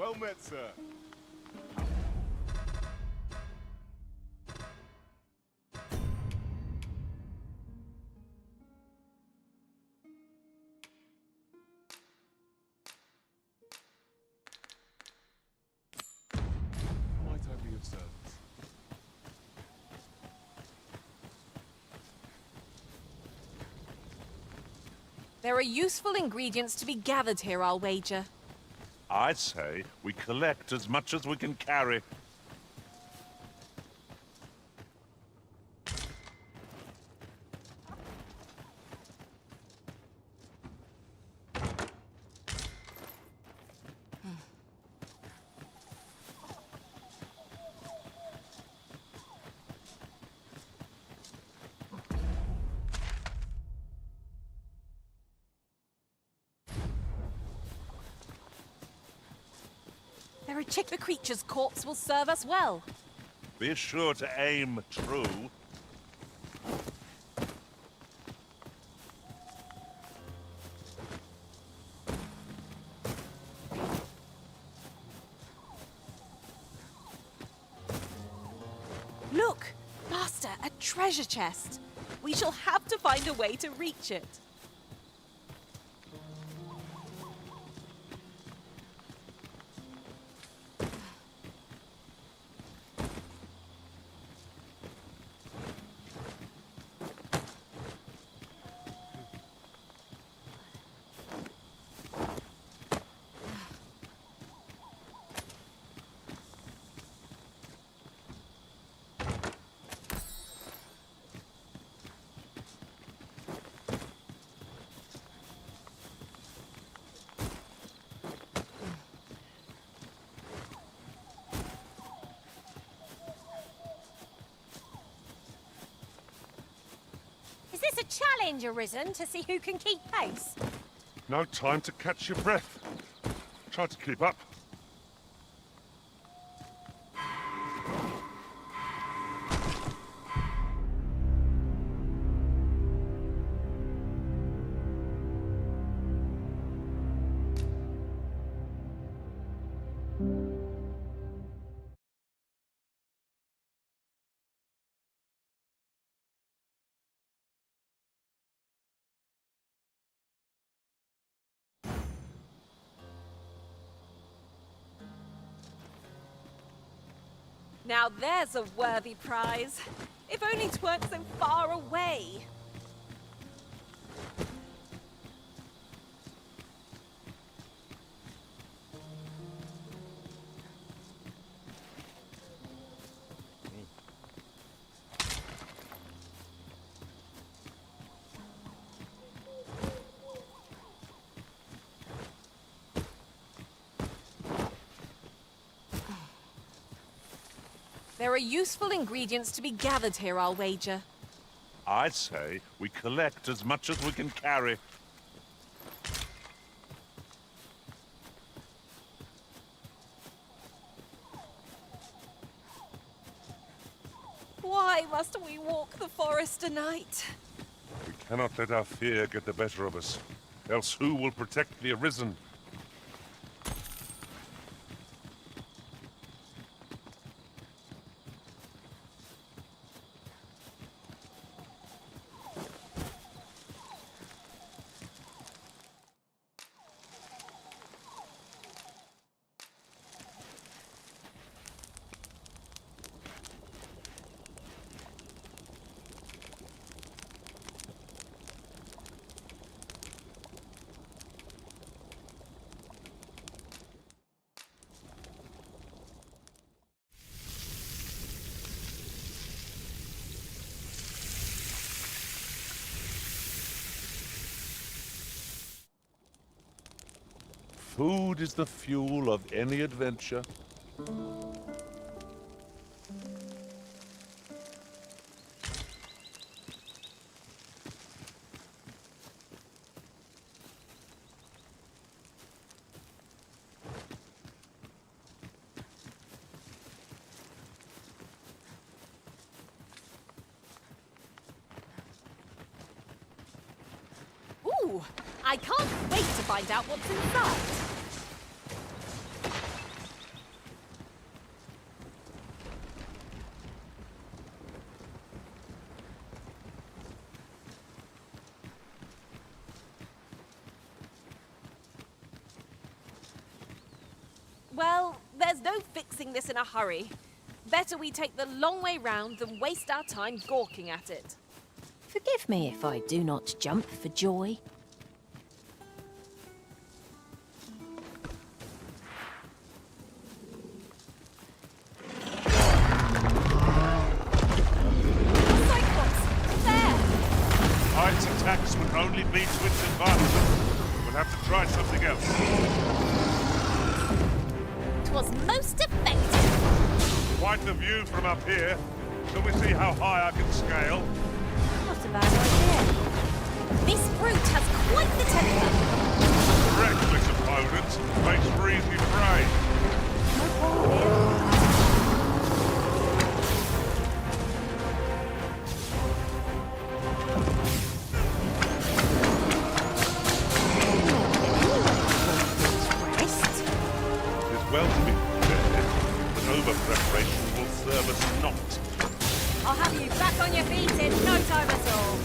Well met, sir. Might I be of service? There are useful ingredients to be gathered here, I'll wager. I say we collect as much as we can carry. The creature's corpse will serve us well. Be sure to aim true. Look! Master, a treasure chest. We shall have to find a way to reach it. Is this a challenge arisen to see who can keep pace? No time to catch your breath. Try to keep up. Now there's a worthy prize. If only 'tweren't so far away. There are useful ingredients to be gathered here, I'll wager. I say we collect as much as we can carry. Why must we walk the forest tonight? We cannot let our fear get the better of us. Else who will protect the Arisen? Food is the fuel of any adventure. Ooh, I can't wait to find out what's inside. no fixing this in a hurry. Better we take the long way round than waste our time gawking at it. Forgive me if I do not jump for joy. Its attacks would only be to its advantage. We'll have to try something else. 'Twas most effective. Quite the view from up here. Shall we see how high I can scale? Not a bad idea. This brute has quite the temper. Reckless opponent makes for easy prey. No quarrel here. Well to be prepared, but over-preparation will serve us not. I'll have you back on your feet in no time at all.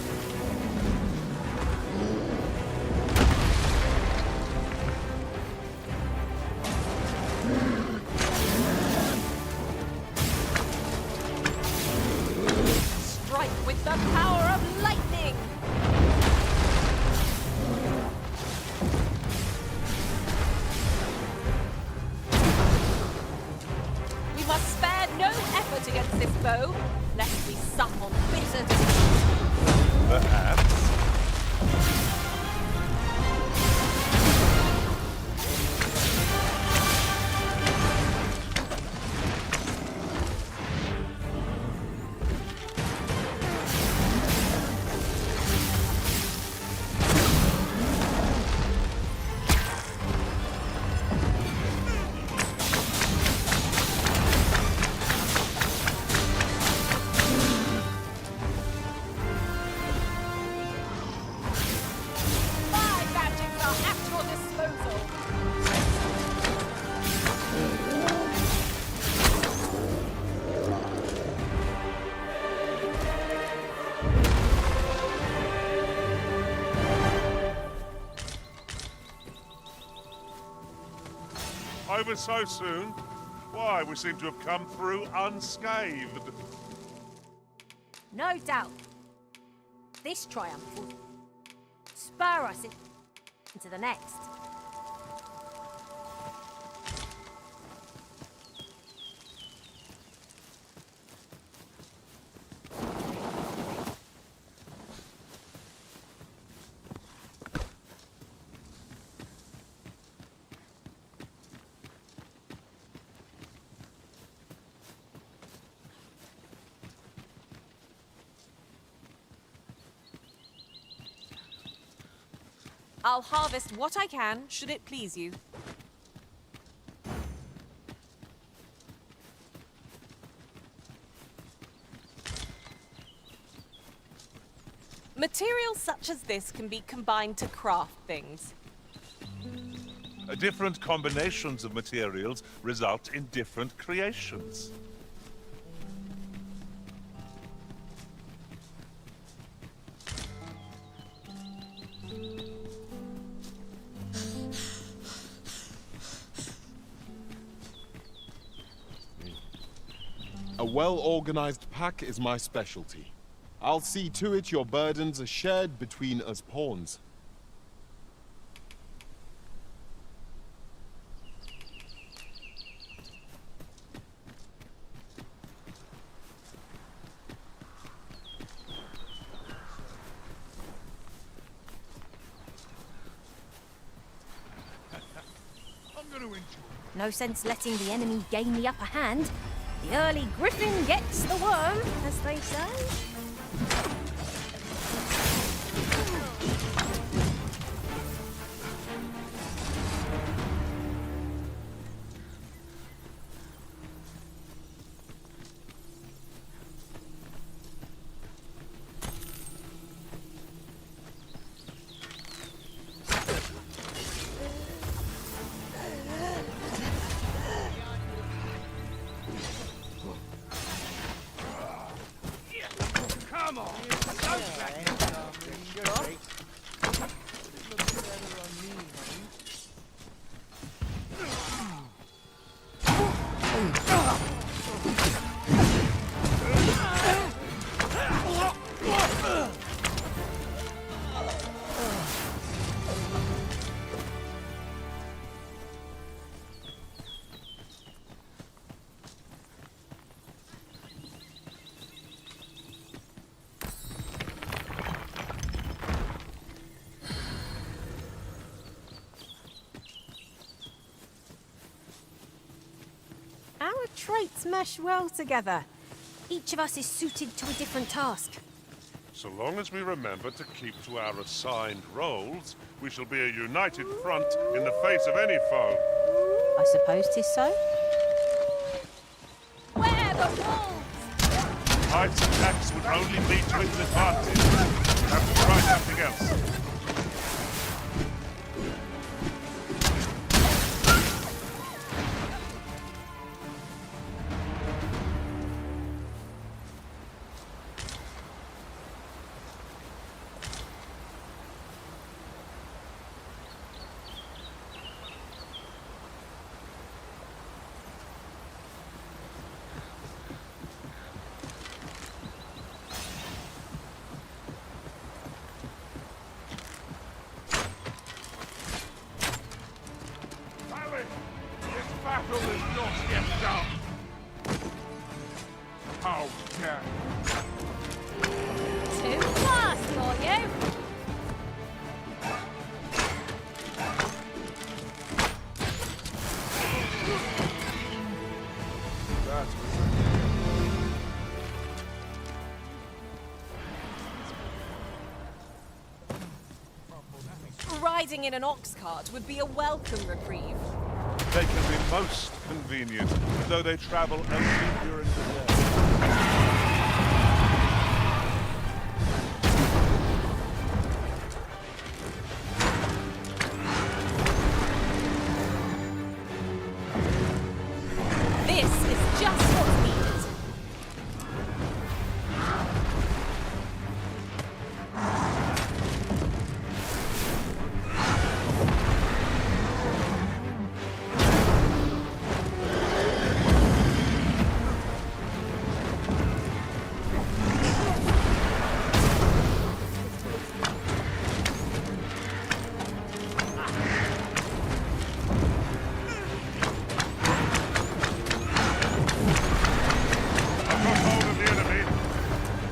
Strike with the power of lightning! We must spare no effort against this foe, lest we sup on bitter defeat. Perhaps. Over so soon? Why, we seem to have come through unscathed. No doubt. This triumph will spur us into the next. I'll harvest what I can, should it please you. Materials such as this can be combined to craft things. Different combinations of materials result in different creations. A well-organized pack is my specialty. I'll see to it your burdens are shared between us pawns. No sense letting the enemy gain the upper hand. The early griffin gets the worm, as they say. traits mesh well together. Each of us is suited to a different task. So long as we remember to keep to our assigned roles, we shall be a united front in the face of any foe. I suppose 'tis so. Where the wolves? Ice attacks would only be to its advantage. Have to try something else. Battle is not yet done. How dare Too fast for you. that? Riding in an ox cart would be a welcome reprieve. They can be most convenient, though they travel only during the day. This is just what's needed. I've got hold of the enemy.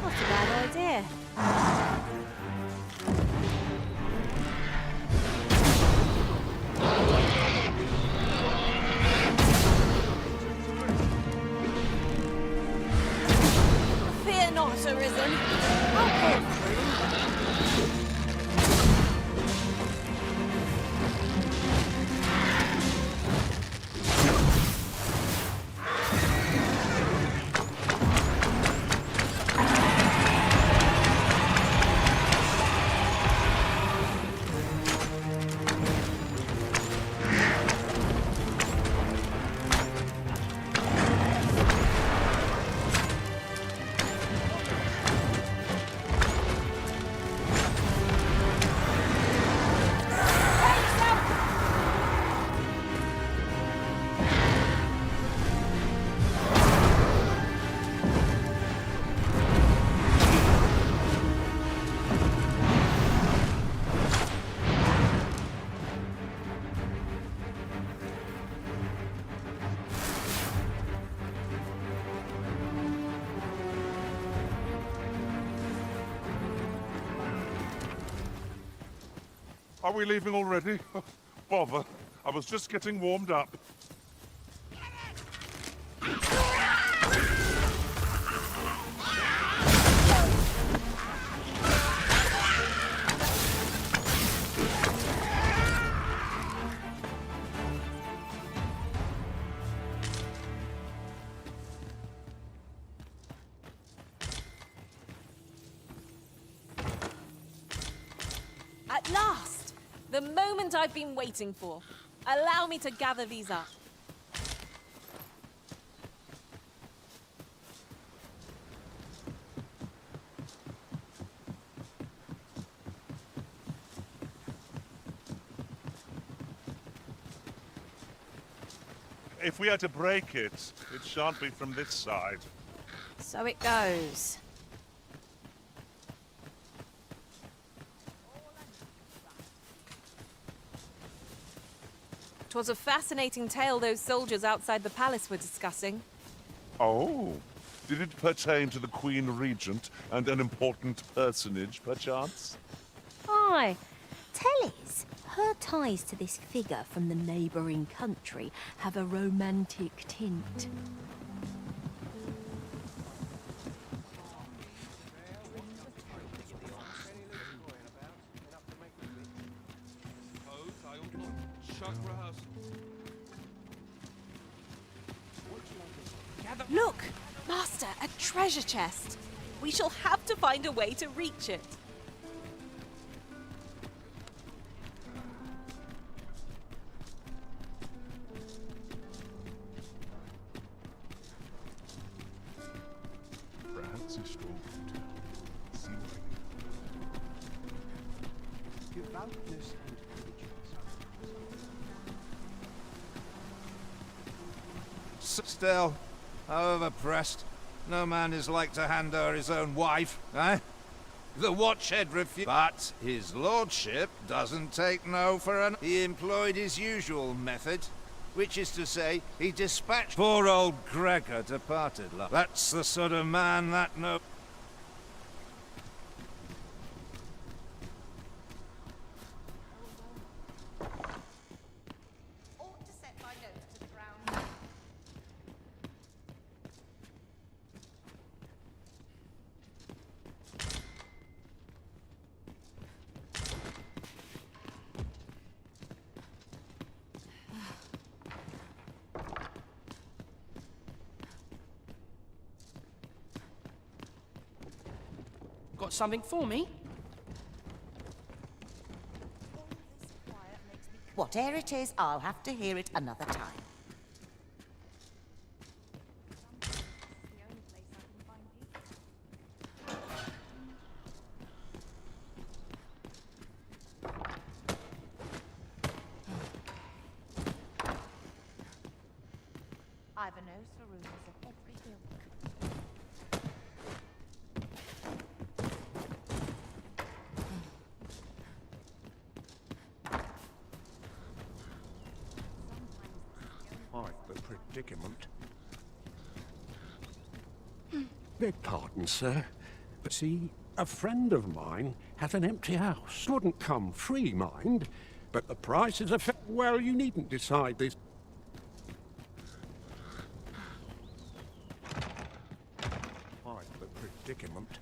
Not a bad idea. Fear not, Arisen. I'll pull through. Are we leaving already? Bother. I was just getting warmed up. At last! The moment I've been waiting for. Allow me to gather these up. If we are to break it, it shan't be from this side. So it goes. 'Twas a fascinating tale those soldiers outside the palace were discussing. Oh. Did it pertain to the Queen Regent and an important personage, perchance? Aye. Telly's. Her ties to this figure from the neighbouring country have a romantic tint. Look! Master, a treasure chest! We shall have to find a way to reach it. Perhaps a stroll through town. See what I can. Devoutness and diligence. Still, however pressed, no man is like to hand her his own wife, eh? The watchhead refused, but his lordship doesn't take no for an... He employed his usual method, which is to say, he dispatched poor old Gregor departed. That's the sort of man that no... Ought to set my nose to the ground. Got something for me? Whatever it is, I'll have to hear it another time. I've a nose for rumours of every ilk. Quite the predicament. Beg pardon, sir. But see, a friend of mine has an empty house. Wouldn't come free, mind. But the price is a well, you needn't decide this. Quite the predicament.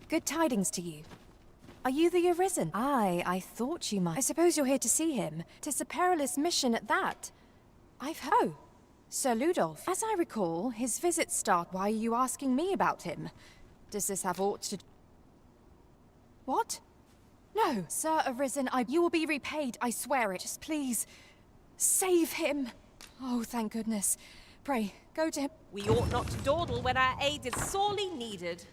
Good tidings to you. Are you the Arisen? Aye, I thought you might. I suppose you're here to see him. 'Tis a perilous mission at that. I've heard. Oh, Sir Ludolf. As I recall, his visits start. Why are you asking me about him? Does this have aught to... What? No, Sir Arisen, you will be repaid, I swear it. Just please, save him. Oh, thank goodness. Pray, go to him. We ought not to dawdle when our aid is sorely needed.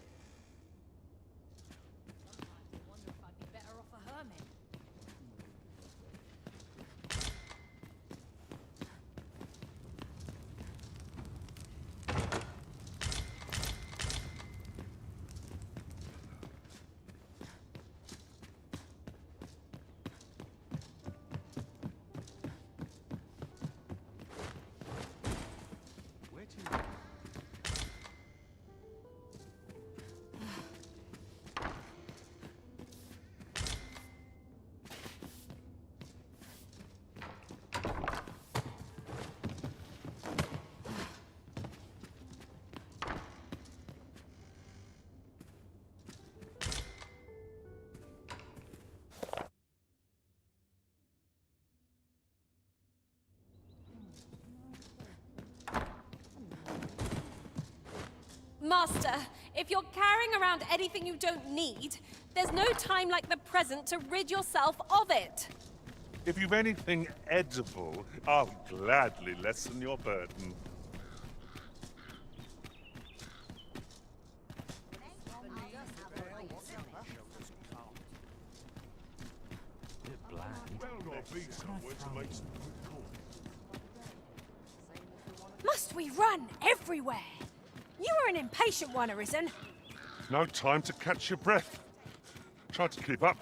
Master, if you're carrying around anything you don't need, there's no time like the present to rid yourself of it. If you've anything edible, I'll gladly lessen your burden. Must we run everywhere? You are an impatient one, Arisen. No time to catch your breath. Try to keep up.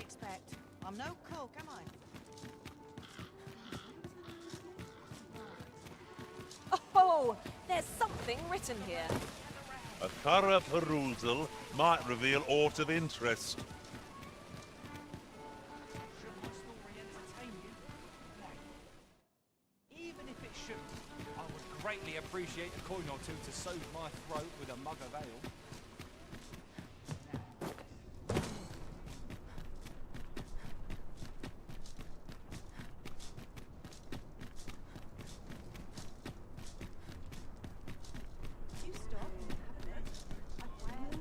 expect? I'm no cook, am I? Oh, there's something written here. A thorough perusal might reveal aught of interest. Shouldn't the story entertain you? No. Even if it shouldn't, I would greatly appreciate a coin or two to soothe my throat with a mug of ale. You stop and have a bit. I swear to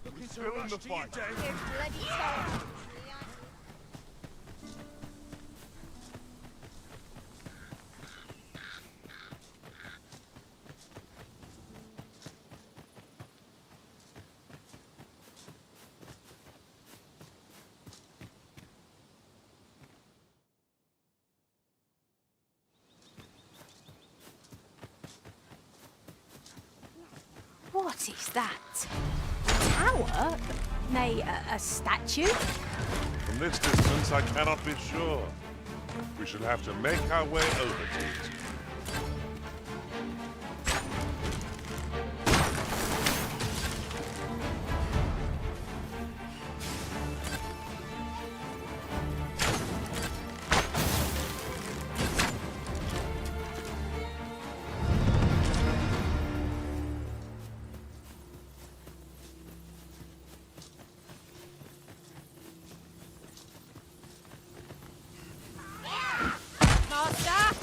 every Still in the fight. What is that? A tower? Nay, a statue? From this distance, I cannot be sure. We shall have to make our way over to it. Master!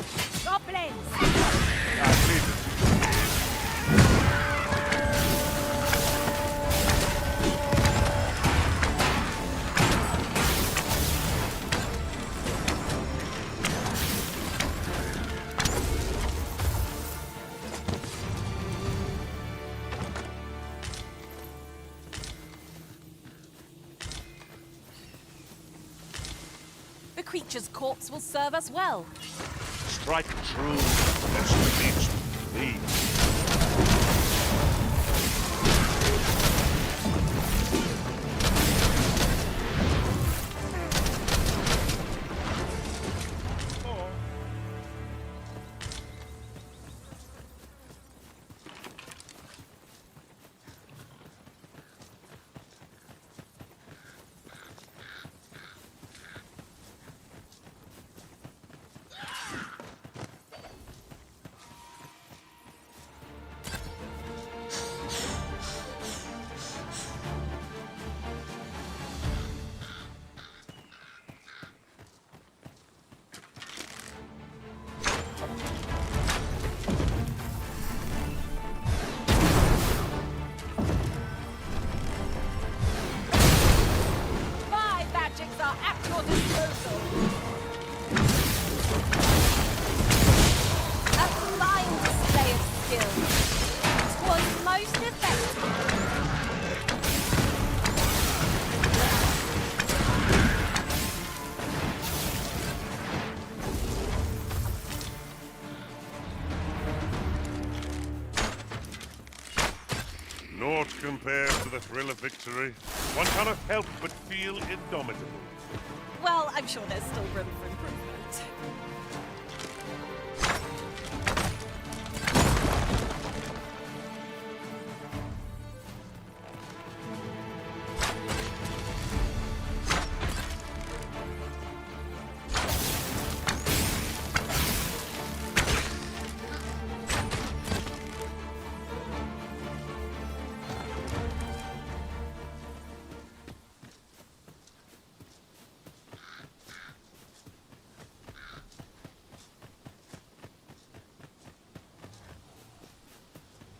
Goblins! I leave it. The creature's corpse will serve us well. Strike true, lest we reach thee. Five magics are at your disposal. A fine display of skill. 'Twas most effective. Naught compares to the thrill of victory. One cannot help but feel indomitable. Well, I'm sure there's still room for improvement.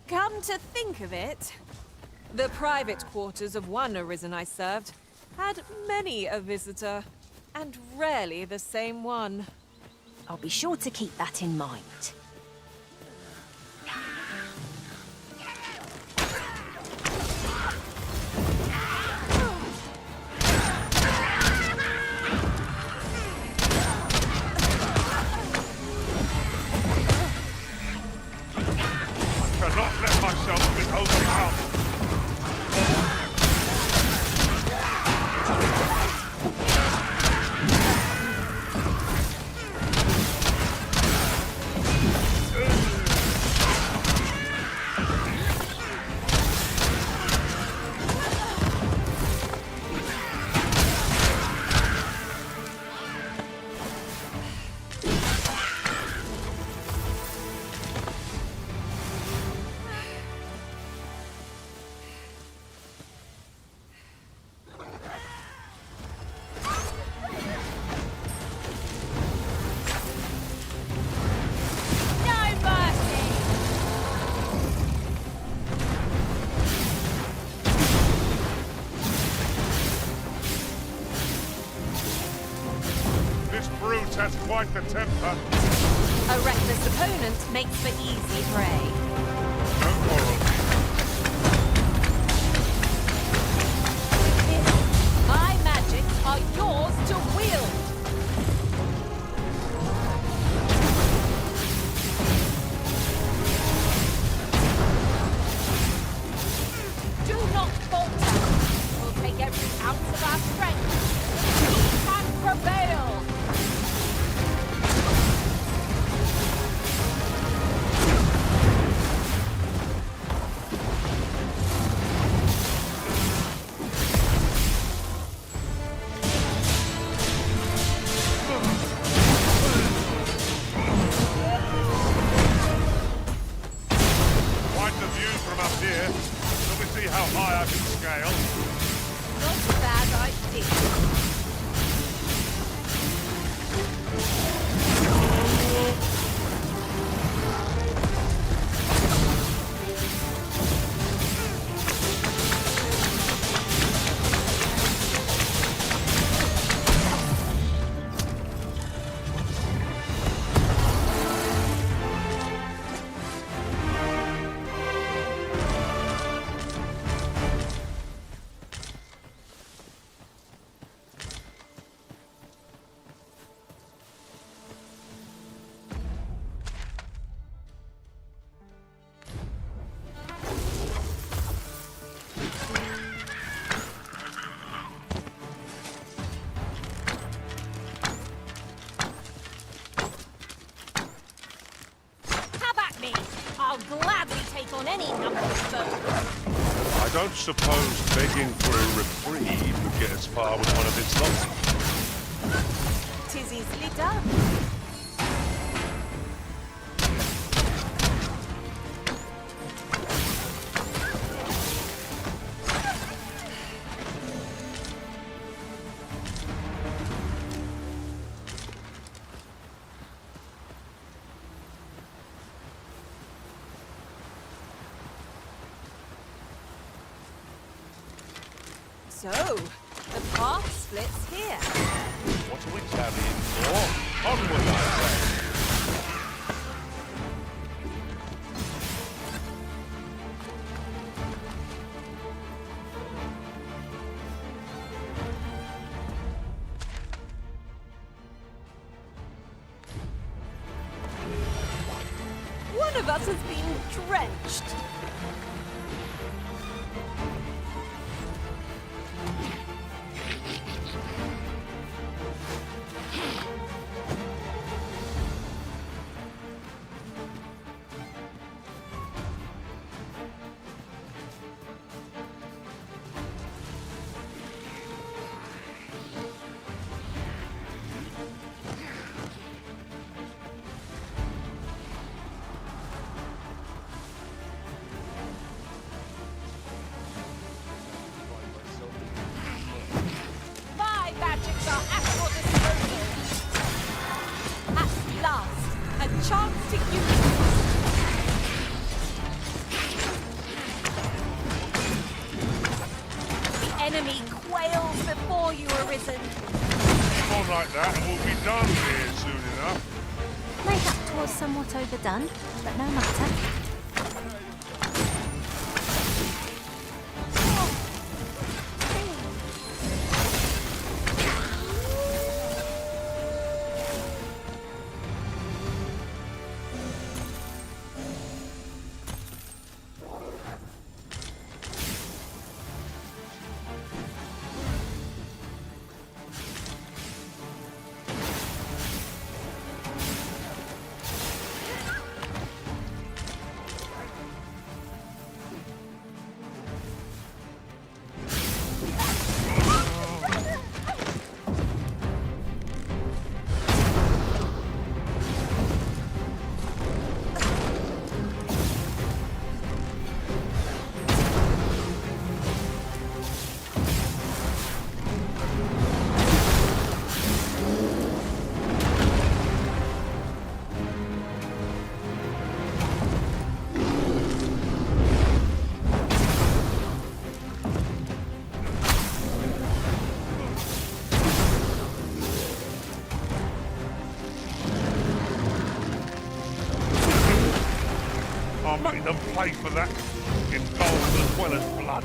Come to think of it, the private quarters of one Arisen I served had many a visitor, and rarely the same one. I'll be sure to keep that in mind. Cannot let myself be overcome. Has quite the temper. A reckless opponent makes for easy prey. No quarrel. My magics are yours to wield. Do not falter. We'll take every ounce of our strength. We can prevail. How high I can scale. Not a bad idea. I'll gladly take on any number of foes. I don't suppose begging for a reprieve would get as far with one of its lot. 'Tis easily done. So, the path splits here. What are we carrying for? Onward, I say. One of us has been drenched. arisen. On like that and we'll be done here soon enough. Makeup was somewhat overdone, but no matter. I'll make them pay for that in gold as well as blood.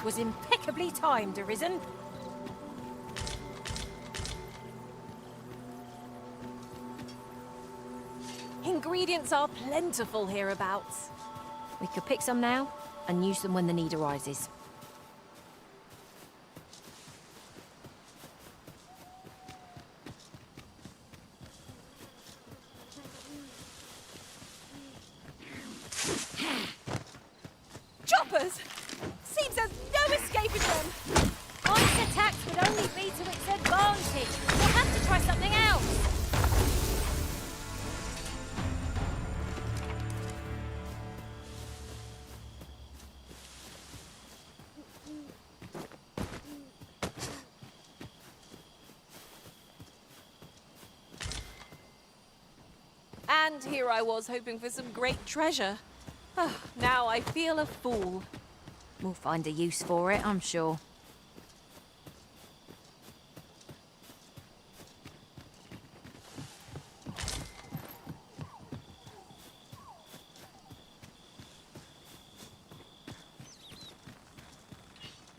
Was impeccably timed, Arisen. Ingredients are plentiful hereabouts. We could pick some now and use them when the need arises. Choppers! Seems there's no escaping them! Ice attacks would only be to its advantage. We'll have to try something else. And here I was hoping for some great treasure. Now I feel a fool. We'll find a use for it, I'm sure.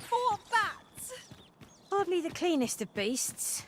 Poor bats! Hardly the cleanest of beasts.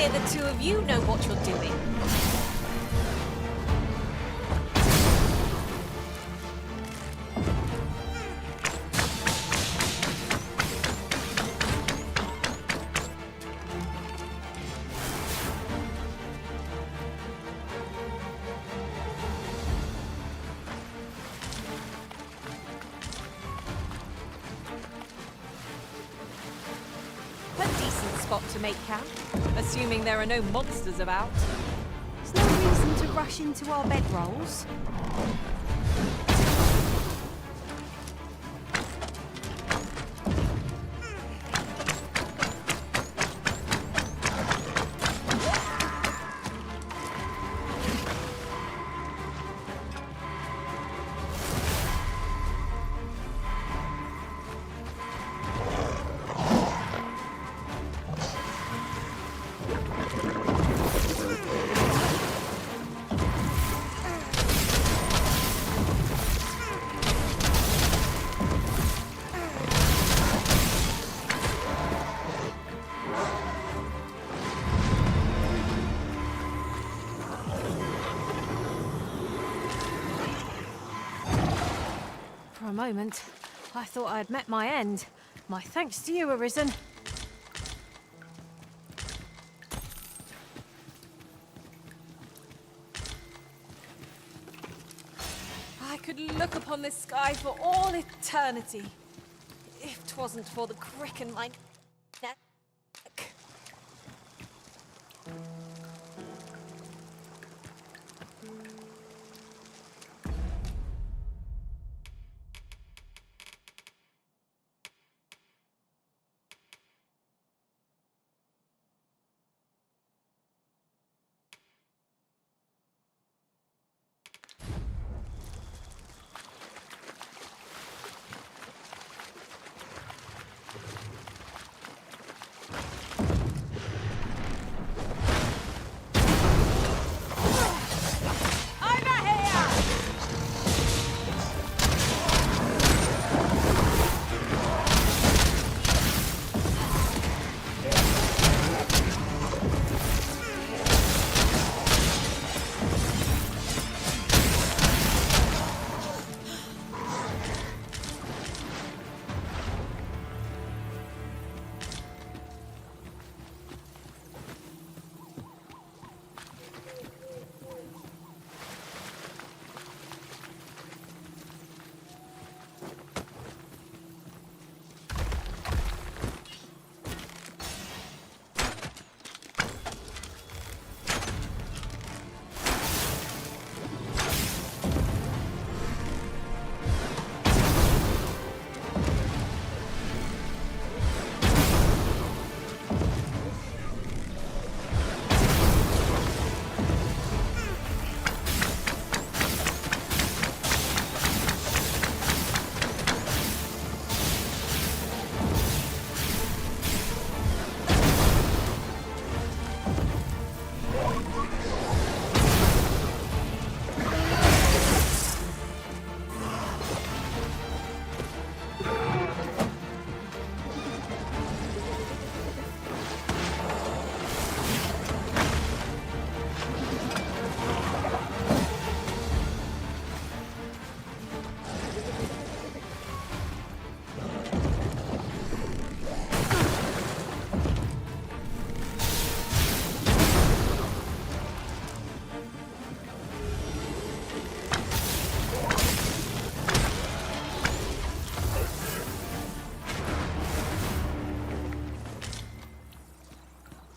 hear the two of you know what you're doing. A decent spot to make camp, assuming there are no monsters about. There's no reason to rush into our bedrolls. For a moment, I thought I had met my end. My thanks to you, Arisen. I could look upon this sky for all eternity, if 'twasn't for the crick in my neck.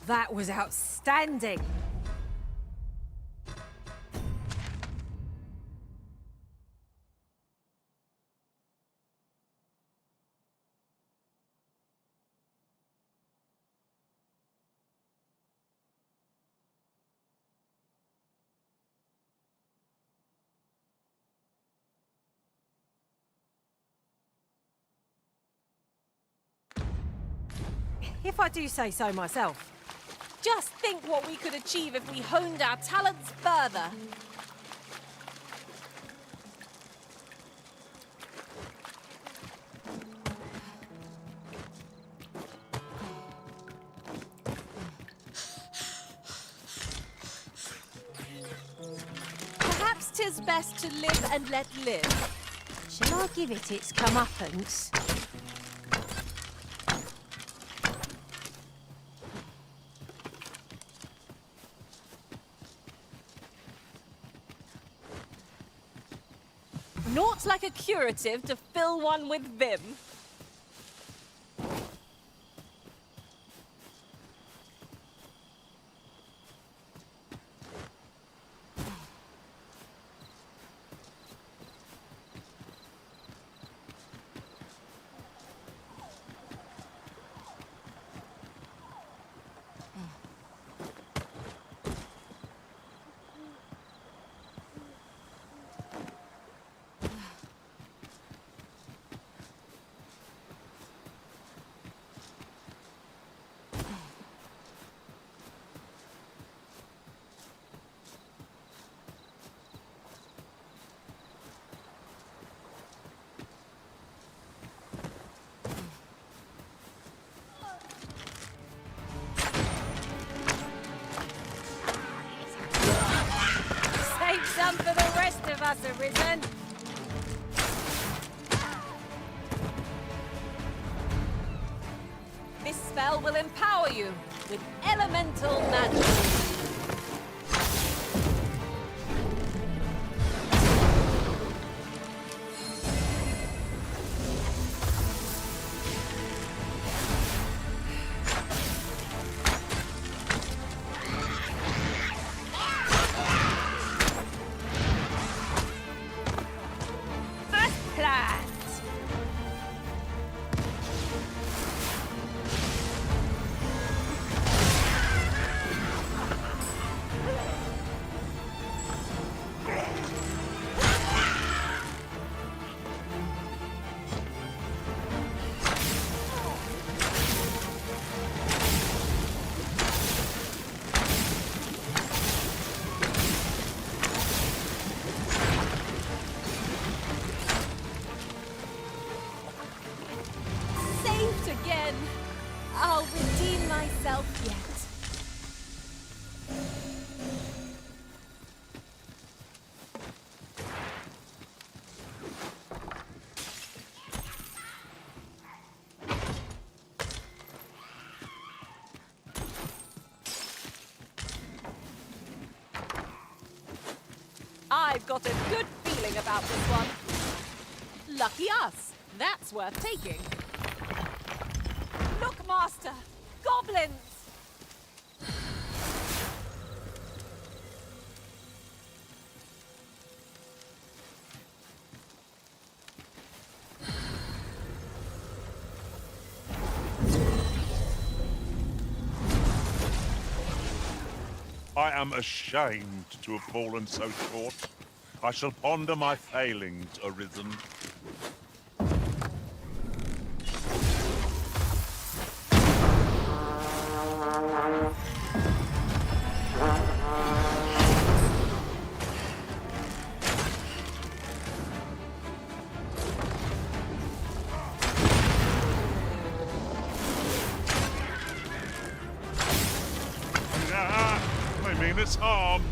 That was outstanding. If I do say so myself. Just think what we could achieve if we honed our talents further. 'tis best to live and let live. Shall I give it its comeuppance? Naught like a curative to fill one with vim. Save some for the rest of us, Arisen. This spell will empower you with elemental magic. First plans. Saved again. I'll redeem myself yet. I've got a good feeling about this one. Lucky us. That's worth taking. Look, Master! Goblins! I am ashamed to have fallen so short. I shall ponder my failings, Arisen. I mean it's harm.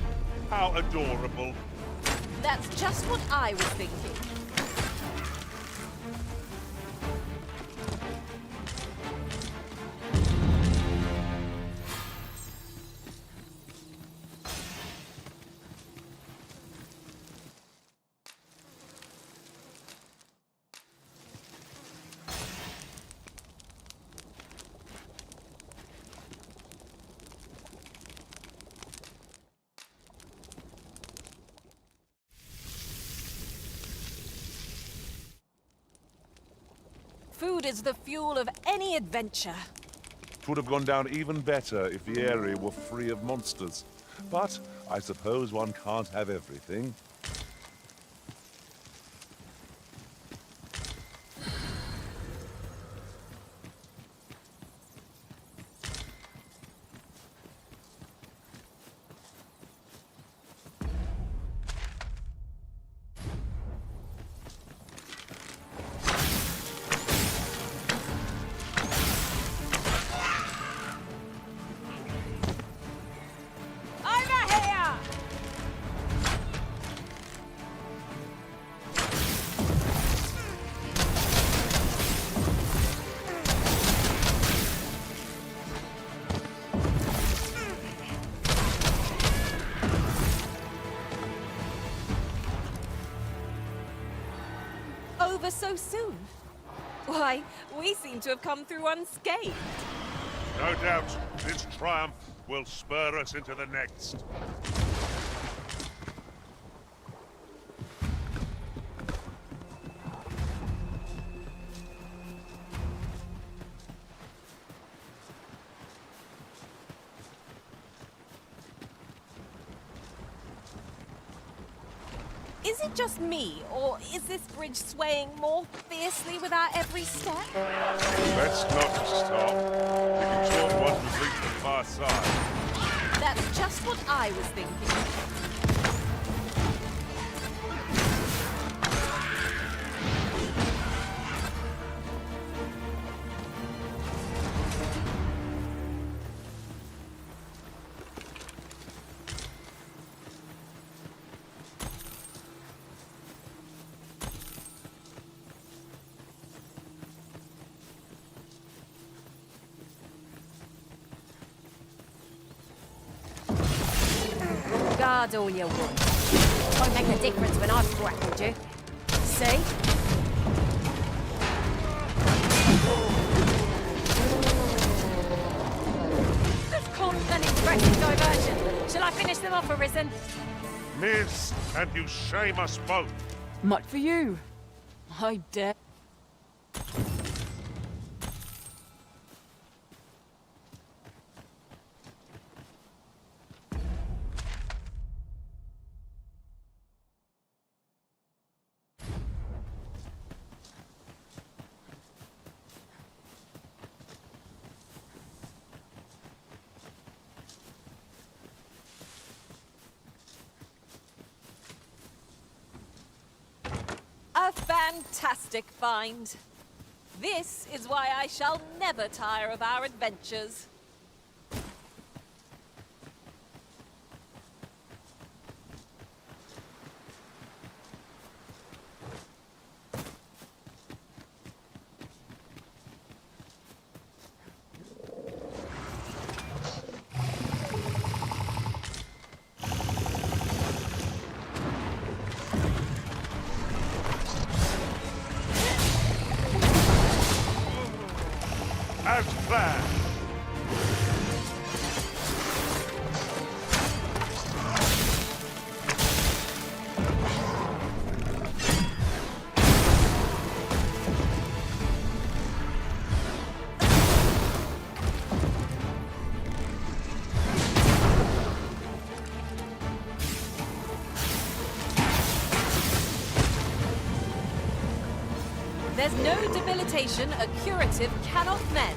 How adorable. That's just what I was thinking. Food is the fuel of any adventure. It would have gone down even better if the area were free of monsters. But I suppose one can't have everything. ever so soon. Why, we seem to have come through unscathed. No doubt, this triumph will spur us into the next. Is it just me, or is this bridge swaying more fiercely with our every step? Let's not stop. We can talk once we've reached the far side. That's just what I was thinking. Guard all you want. Won't make a difference when I've grappled you. See? That's called an impressive diversion. Shall I finish them off, Arisen? Miss, and you shame us both. Much for you. I dare. A fantastic find. This is why I shall never tire of our adventures. As planned. There's no debilitation a curative cannot mend.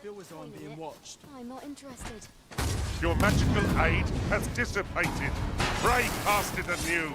Feel as though I'm being watched. I'm not interested. Your magical aid has dissipated. Pray cast it anew.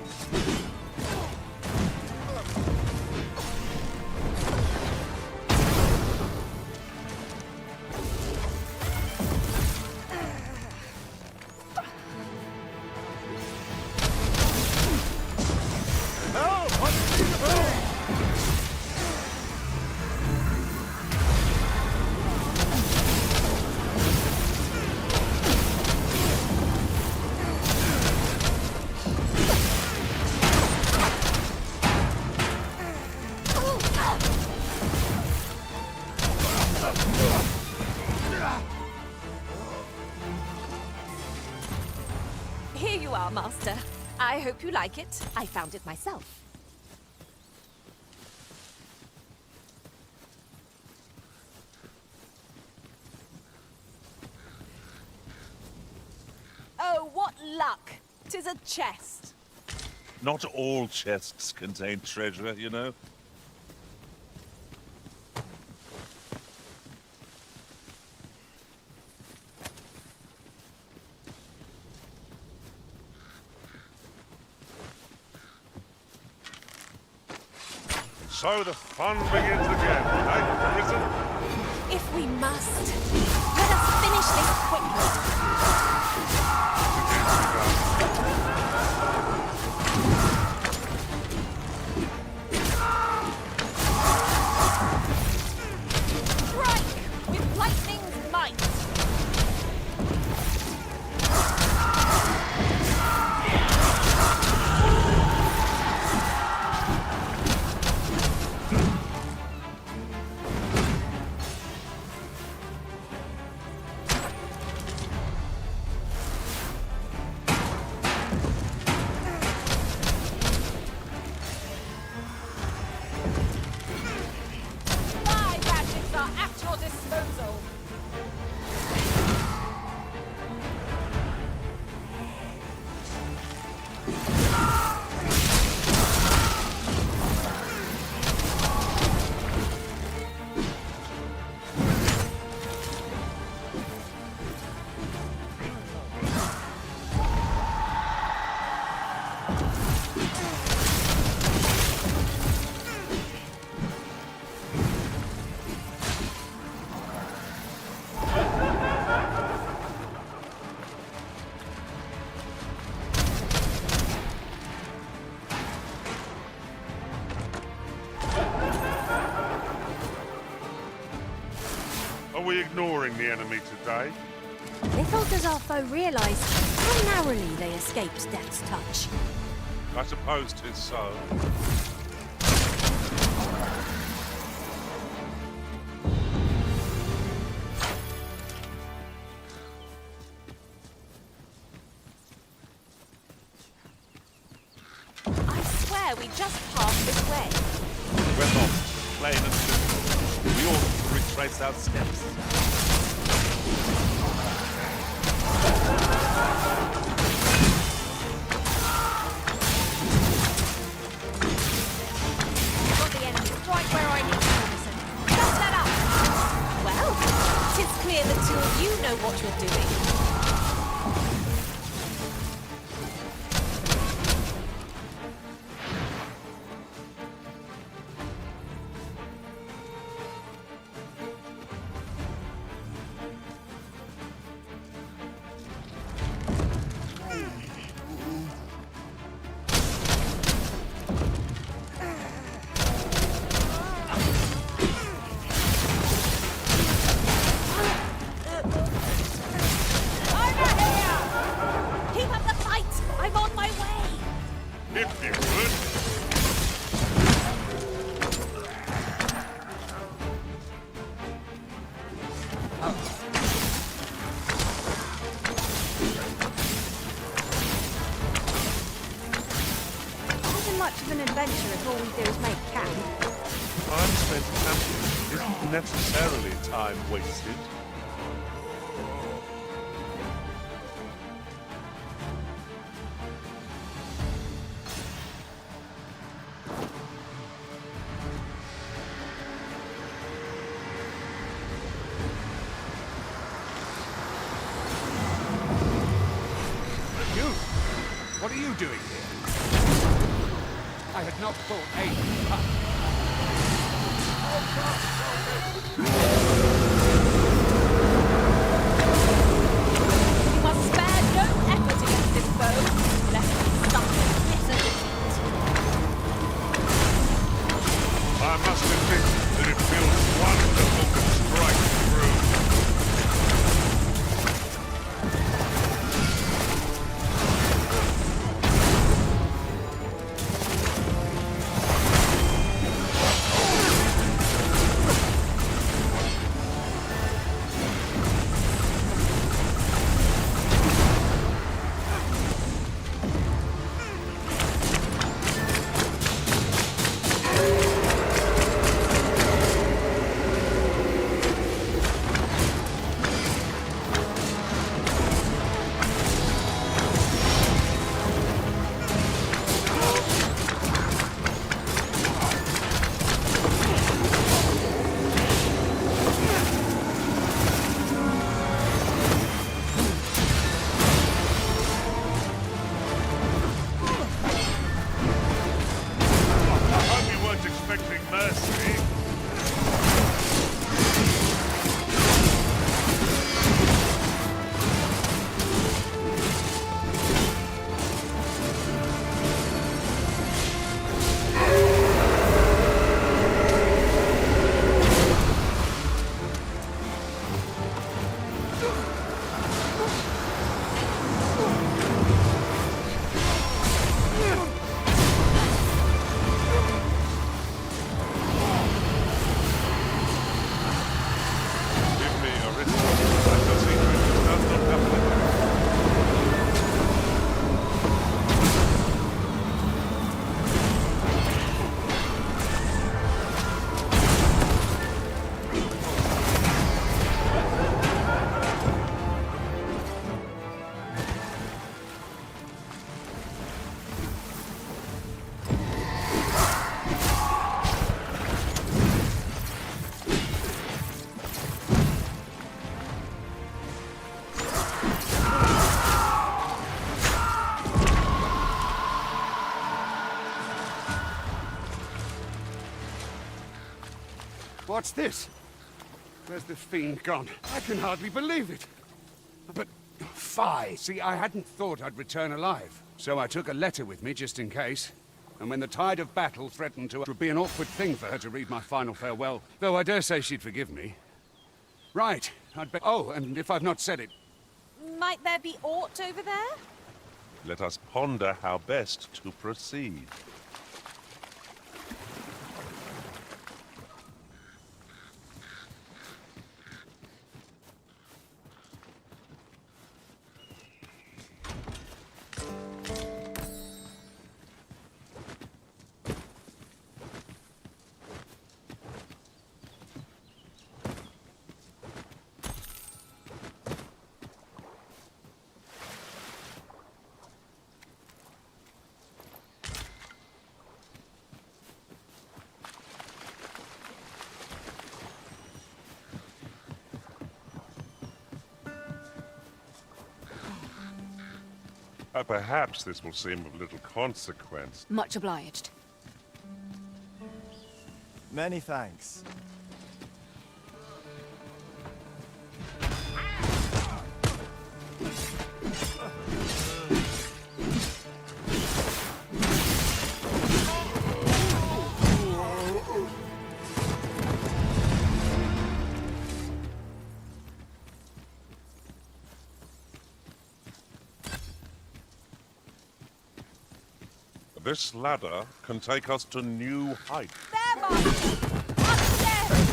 Here you are, Master. I hope you like it. I found it myself. Oh, what luck! 'Tis a chest. Not all chests contain treasure, you know. So the fun begins again, eh, Risen? If we must, let us finish this quickly. Strike with lightning's might. My magics are at your disposal. Are we ignoring the enemy today? Little does our foe realise how narrowly they escaped death's touch. I suppose 'tis so. I swear we just passed this way. We're lost, plain and simple. We ought to retrace our steps. Got the enemy right where I need to listen. Just that up! Well, it's clear the two of you know what you're doing. Over here! Keep up the fight! I'm on my way! If you would. Isn't much of an adventure if all we do is make camp. Time spent camping isn't necessarily time wasted. You? What are you doing here? I had not thought aid would come. You must spare no effort against this foe, lest we suffer bitter defeat. I must admit that it feels wonderful to strike through. What's this? Where's the fiend gone? I can hardly believe it. But, fie! See, I hadn't thought I'd return alive. So I took a letter with me just in case. And when the tide of battle threatened to... It would be an awkward thing for her to read my final farewell. Though I dare say she'd forgive me. Right, Oh, and if I've not said it... Might there be aught over there? Let us ponder how best to proceed. Perhaps this will seem of little consequence. Much obliged. Many thanks. This ladder can take us to new heights. There, Master! Upstairs!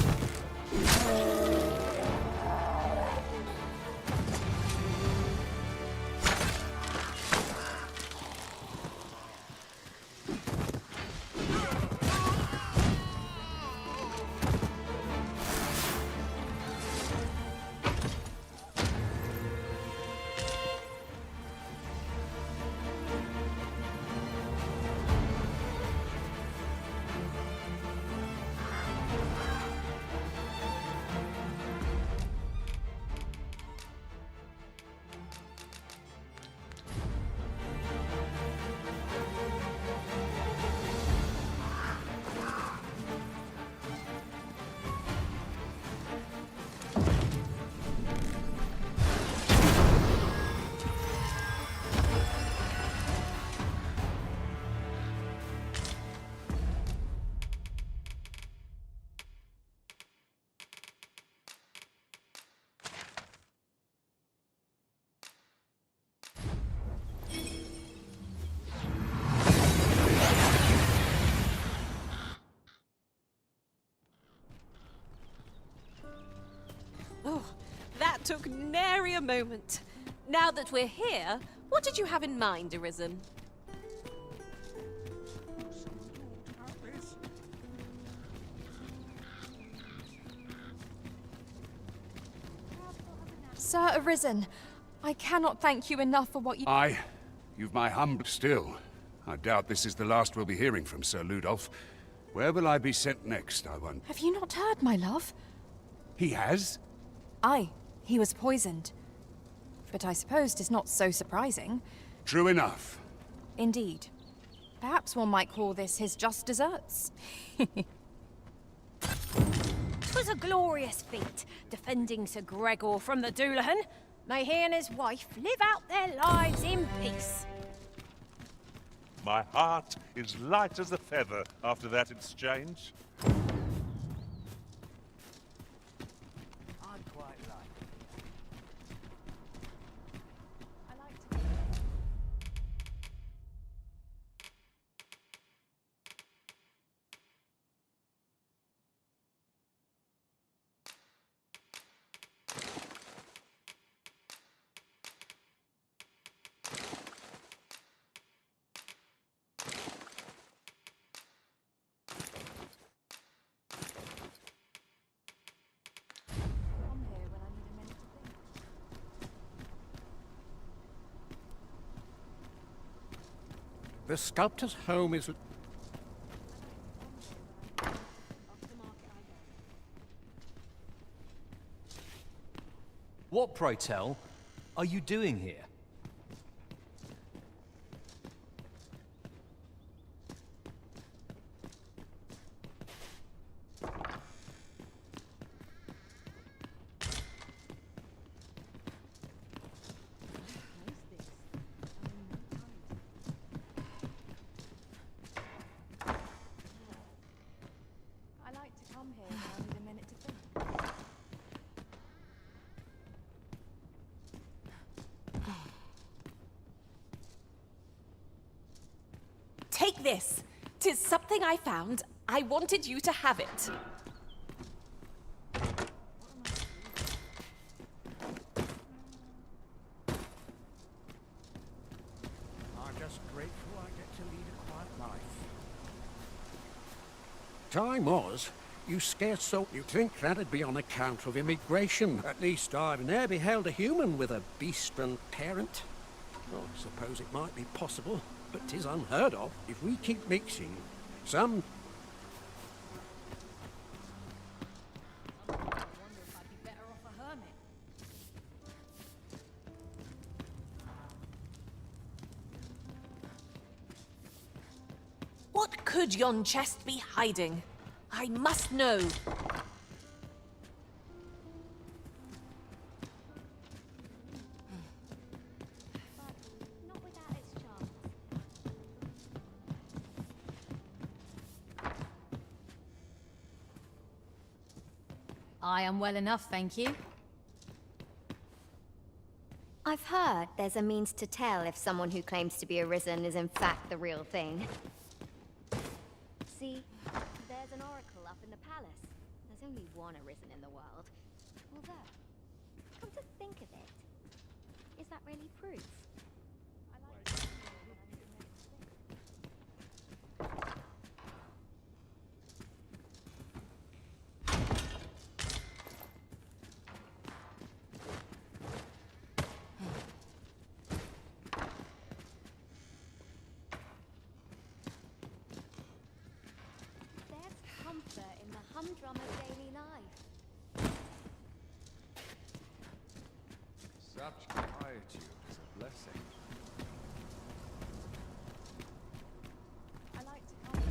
Oh, that took nary a moment. Now that we're here, what did you have in mind, Arisen? Sir Arisen, I cannot thank you enough for what you... You've my humble still. I doubt this is the last we'll be hearing from Sir Ludolf. Where will I be sent next, I wonder? Have you not heard, my love? He has? Aye, he was poisoned. But I suppose 'tis not so surprising. True enough. Indeed. Perhaps one might call this his just deserts. 'Twas a glorious feat, defending Sir Gregor from the Doulahan. May he and his wife live out their lives in peace. My heart is light as a feather after that exchange. I'd quite like. The sculptor's home is... What, pray tell, are you doing here? Take this. 'Tis something I found. I wanted you to have it. I'm just grateful I get to lead a quiet life. Time was, you scarce so. You'd think that'd be on account of immigration. At least I've ne'er beheld a human with a beast-run parent. Oh, I suppose it might be possible, but 'tis unheard of. If we keep mixing, some... I wonder if I'd be better off a hermit. What could yon chest be hiding? I must know. Not without its charms. I am well enough, thank you. I've heard there's a means to tell if someone who claims to be Arisen is in fact the real thing. See, there's an oracle up in the palace. There's only one Arisen in the world. Although, come to think of it, is that really proof? There's comfort in the humdrum of daily life. Such quietude is a blessing. I like to help.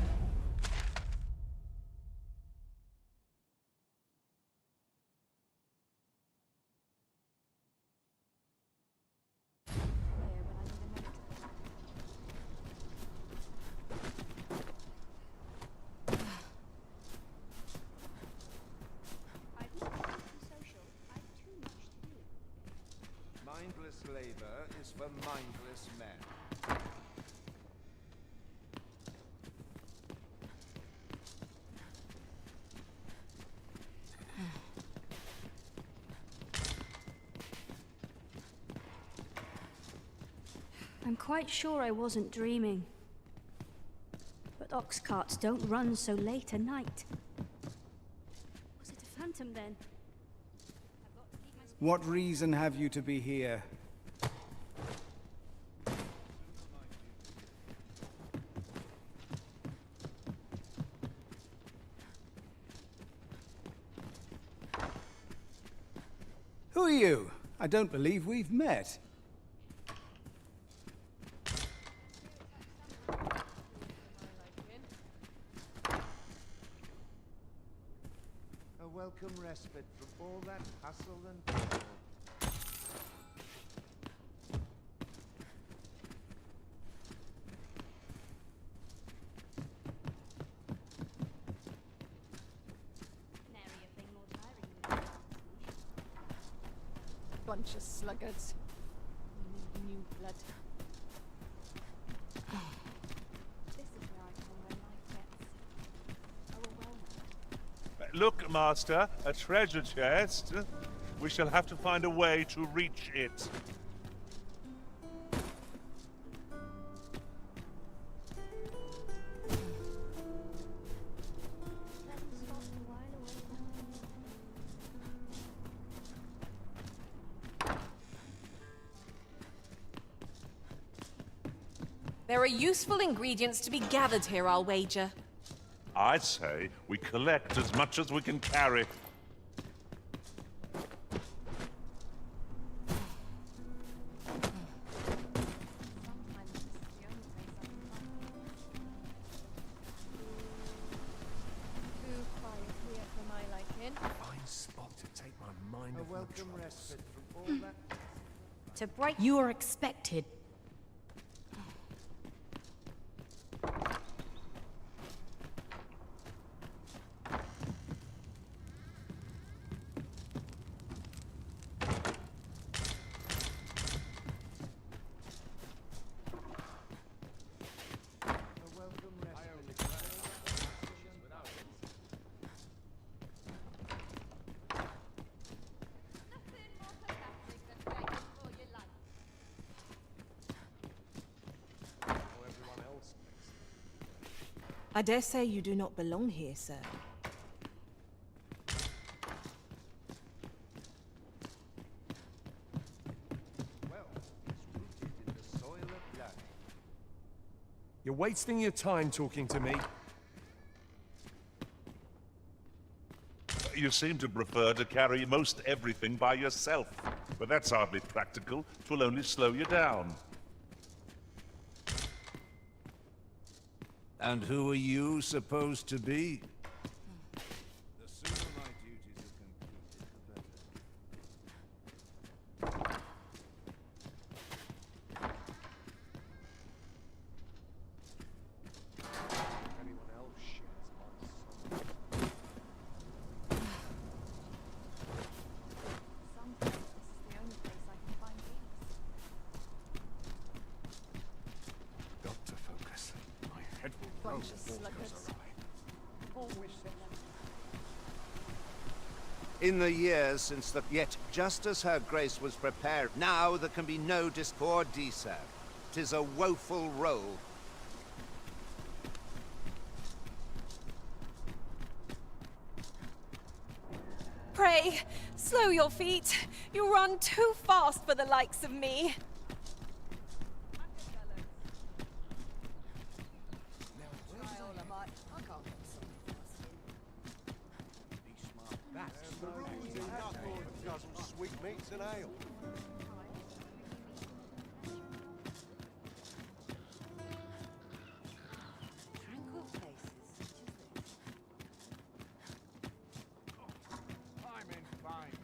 Mindless labor is for mindless men. I'm quite sure I wasn't dreaming. But ox carts don't run so late at night. Was it a phantom then? What reason have you to be here? Who are you? I don't believe we've met. A welcome respite from all that hustle and bustle. Nary a thing more tiring than Bunch of sluggards. We need new blood. This is where I come when life gets overwhelming. Look, Master, a treasure chest. We shall have to find a way to reach it. There are useful ingredients to be gathered here, I'll wager. I say we collect as much as we can carry. Too quiet here for my liking. Fine spot to take my mind A off my welcome troubles. respite from all that... To break. You are expected. A welcome I dare say you do not belong here, sir. You're wasting your time talking to me. You seem to prefer to carry most everything by yourself. But that's hardly practical. It will only slow you down. And who are you supposed to be? The sooner my duties are completed, the better. Anyone else shares my soul. Sometimes this is the only place I can find peace. Got to focus. My head will blow Bunch of if all goes sluggards. awry. Always In the years since the... Yet, just as her grace was prepared, now there can be no poor Disa. 'Tis a woeful role. Pray, slow your feet. You run too fast for the likes of me. Sweetmeats and ale. tranquil places such as this. I'm in fine.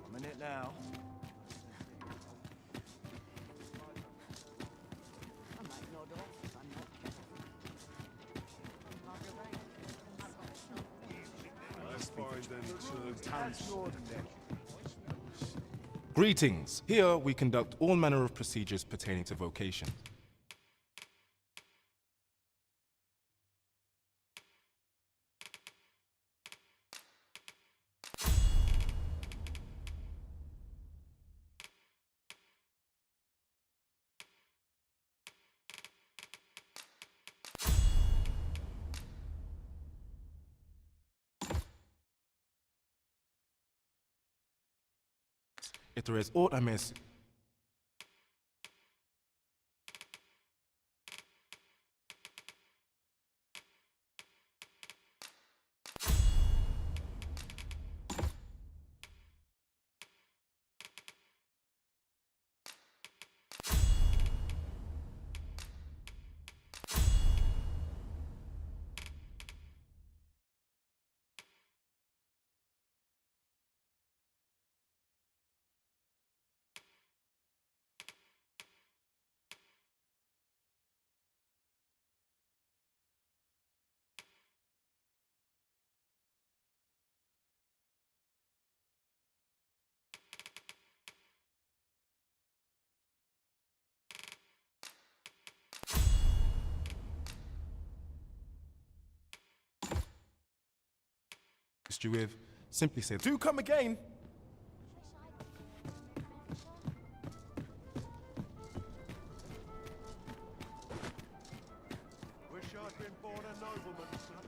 I'm in it now. I might nod off if I'm not careful. Greetings. Here we conduct all manner of procedures pertaining to vocation. If there is aught amiss, you with, simply say, "Do come again." Wish I'd been born a nobleman, son.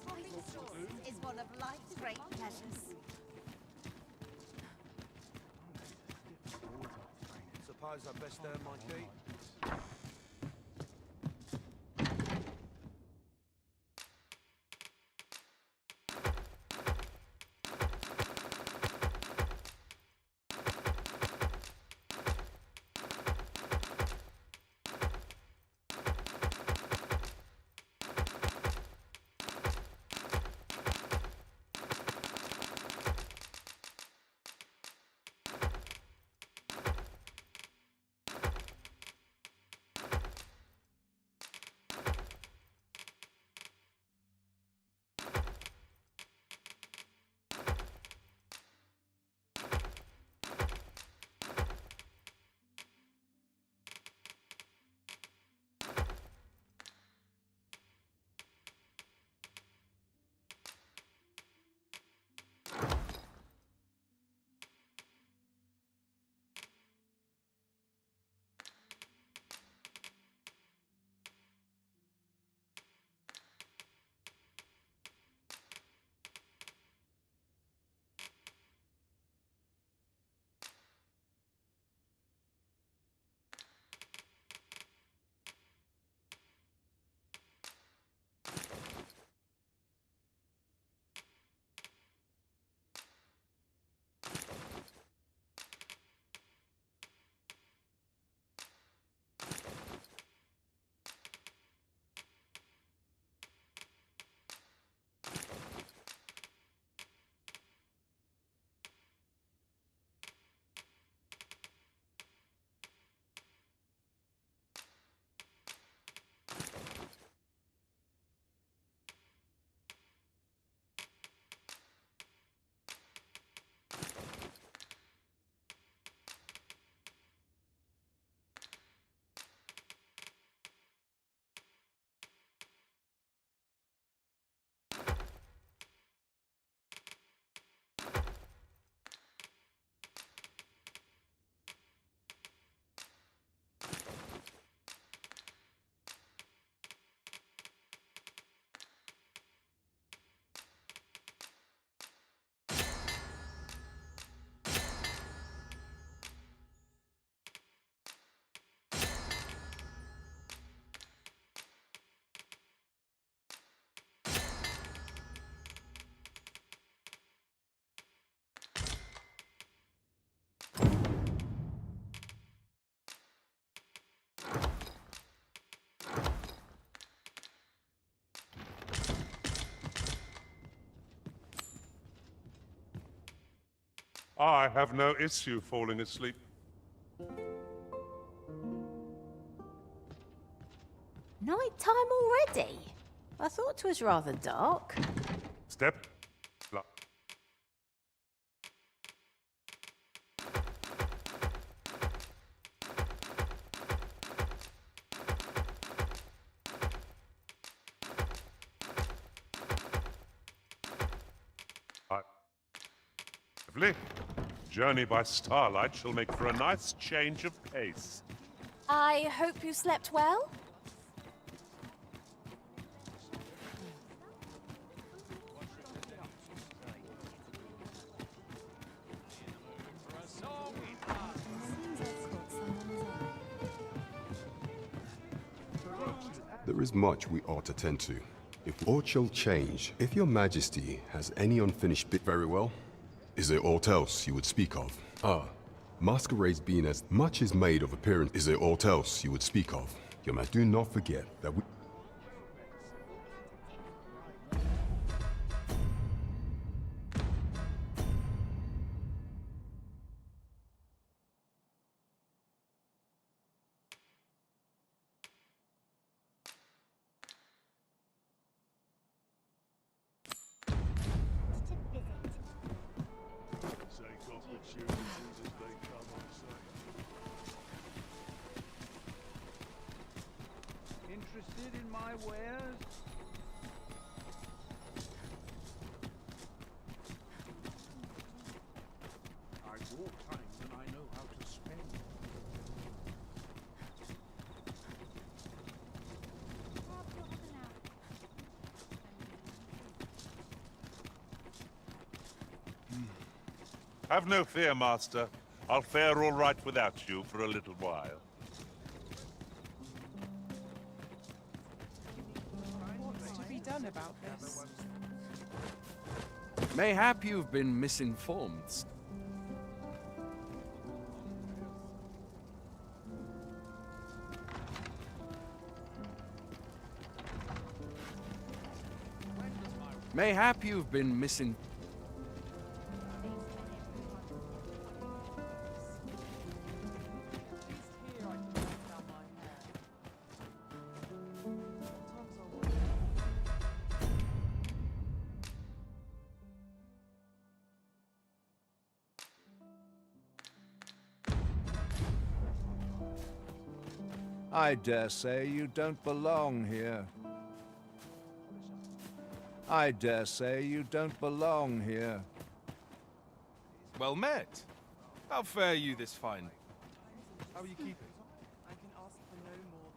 Swapping swords is one of life's great pleasures. Suppose I best earn my keep. I have no issue falling asleep. Night time already? I thought 'twas rather dark. Step. Lovely. Journey by starlight shall make for a nice change of pace. I hope you slept well? There is much we ought to tend to. If aught shall change, if your majesty has any unfinished bit, very well. Is there aught else you would speak of? Ah, masquerades being as much is made of appearance. Is there aught else you would speak of? Your man, do not forget that we... Interested in my wares? I walk time than I know how to spend. Have no fear, Master. I'll fare all right without you for a little while. What's to be done about this? Mayhap you've been misinformed. Mayhap you've been misinformed. I dare say you don't belong here. I dare say you don't belong here. Well met. How fare you this fine? How are you keeping? I can ask for no more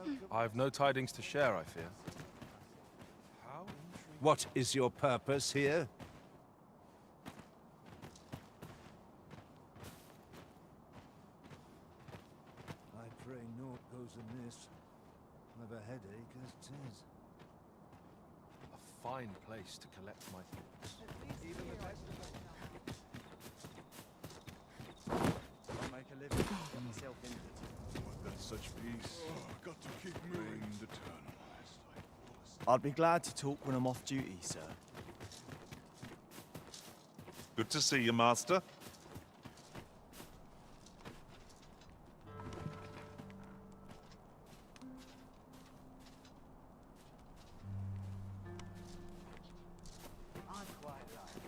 than that. I've no tidings to share, I fear. What is your purpose here? I pray naught goes amiss. I've a headache as 'tis. A fine place to collect my thoughts. Even the best of I'll make a living getting myself into it. That's such peace. Got to keep moving. Eternal. I'd be glad to talk when I'm off duty, sir. Good to see you, Master. I'd quite like.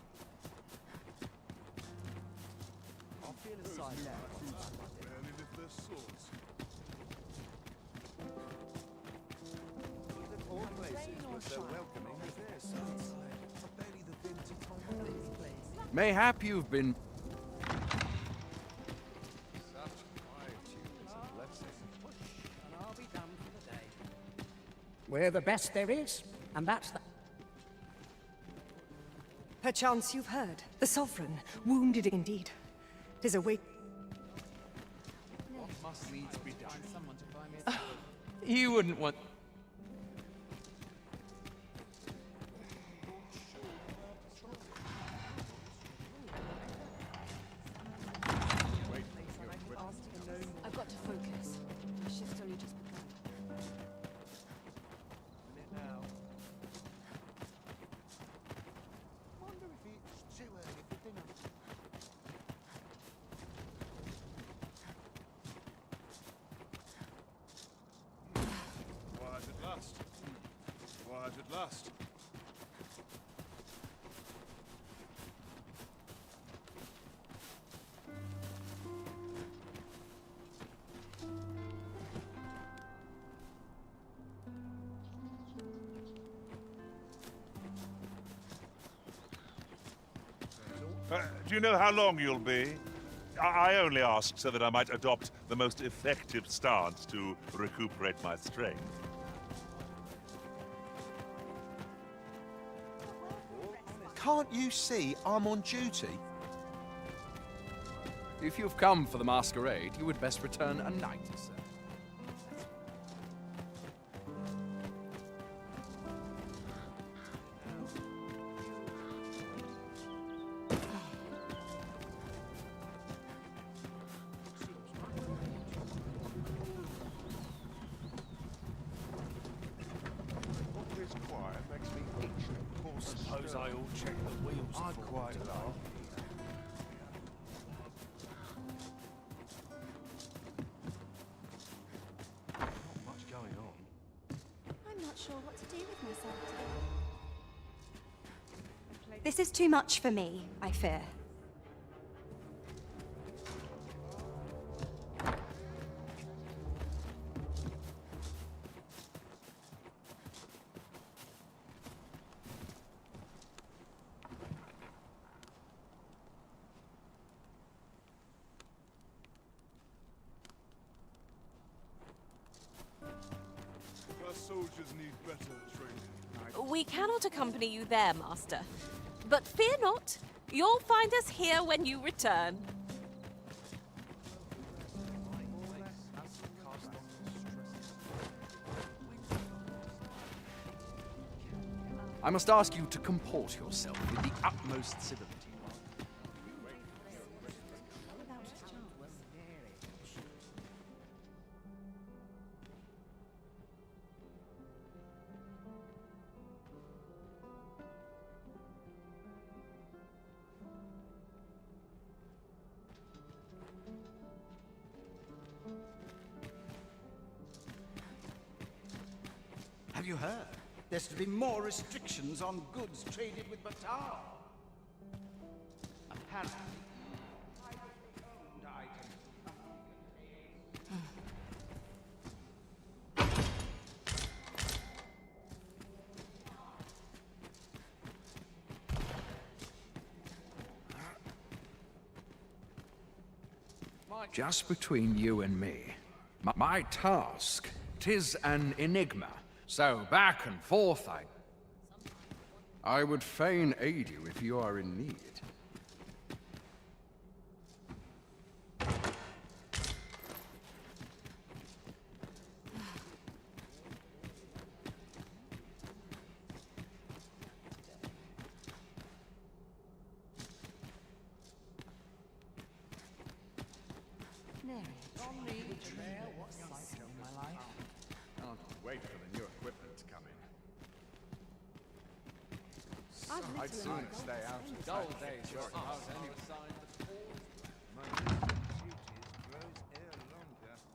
I'll feel a sight better. Barely lift their swords. All places were so welcoming as this. Barely the vintage home of this place. Mayhap you've been... Such quietude is a blessing. and I'll be done for the day. We're the best there is, and that's the... Perchance you've heard. The Sovereign, wounded indeed. 'Tis a wake. What must needs be done? Someone to buy me a You wouldn't want... I've got to focus. The shift's only just begun. now. Wonder if it's too early for dinner. arrived at last. Do you know how long you'll be? I only ask so that I might adopt the most effective stance to recuperate my strength. Can't you see I'm on duty? If you've come for the masquerade, you would best return a knight, sir. Suppose I all check the wheels. I'd quite like. Not much going on. I'm not sure what to do with myself today. This is too much for me, I fear. Our soldiers need better training. We cannot accompany you there, Master. But fear not, you'll find us here when you return. I must ask you to comport yourself with the utmost civility. Have you heard? There's to be more restrictions on goods traded with Batar. Apparently, privately owned items Just between you and me, my task, 'tis an enigma. So back and forth I would fain aid you if you are in need. Wait for the new equipment to come in. I'd sooner stay out of Dull days, your house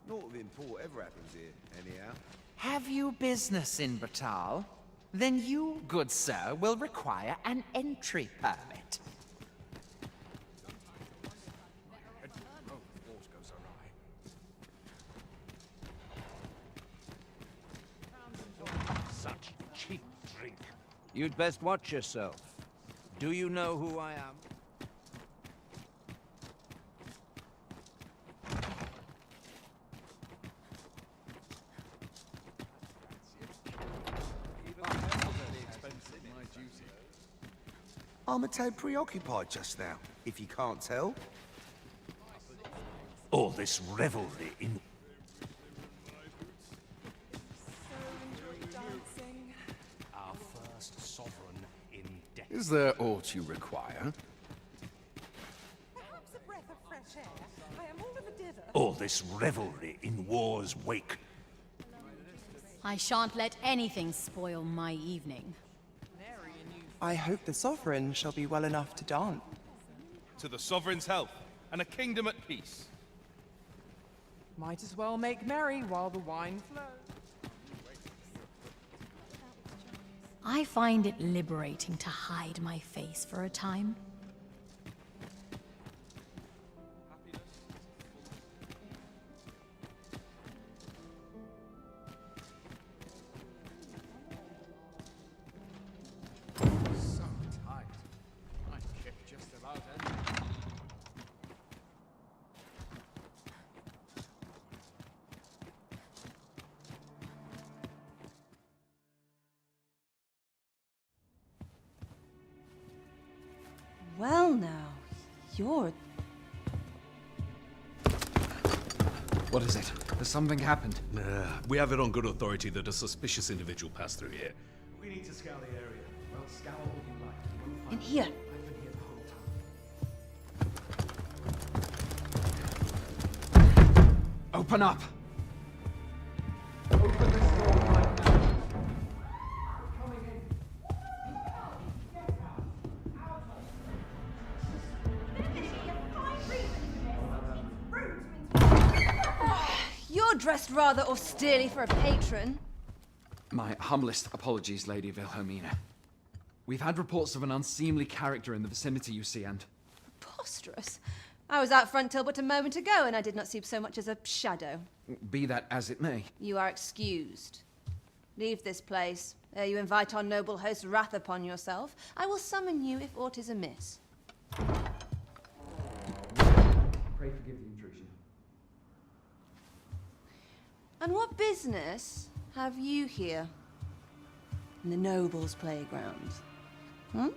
Naught of import ever happens here, anyhow. Have you business in Batal? Then you, good sir, will require an entry permit. Such cheap drink. You'd best watch yourself. Do you know who I am? I'm a tad preoccupied just now, if you can't tell. All this revelry in... Our first sovereign in decades. Is there aught you require? Perhaps a breath of fresh air. I am all of a dither. All this revelry in war's wake. I shan't let anything spoil my evening. I hope the Sovereign shall be well enough to dance. To the Sovereign's health, and a kingdom at peace. Might as well make merry while the wine flows. I find it liberating to hide my face for a time. So tight. My ship just about ended. Well now, you're... What is it? Has something happened? We have it on good authority that a suspicious individual passed through here. We need to scour the area. Well, scour all you like. We'll find In here. I've been here the whole time. Open up! Open this door right now. We're coming in. You're dressed rather austerely for a patron. My humblest apologies, Lady Wilhelmina. We've had reports of an unseemly character in the vicinity, you see, and... Preposterous. I was out front till but a moment ago, and I did not see so much as a shadow. Be that as it may. You are excused. Leave this place, ere you invite our noble host's wrath upon yourself. I will summon you if aught is amiss. Pray forgive the intrusion. And what business have you here? In the nobles' playgrounds? Hmm?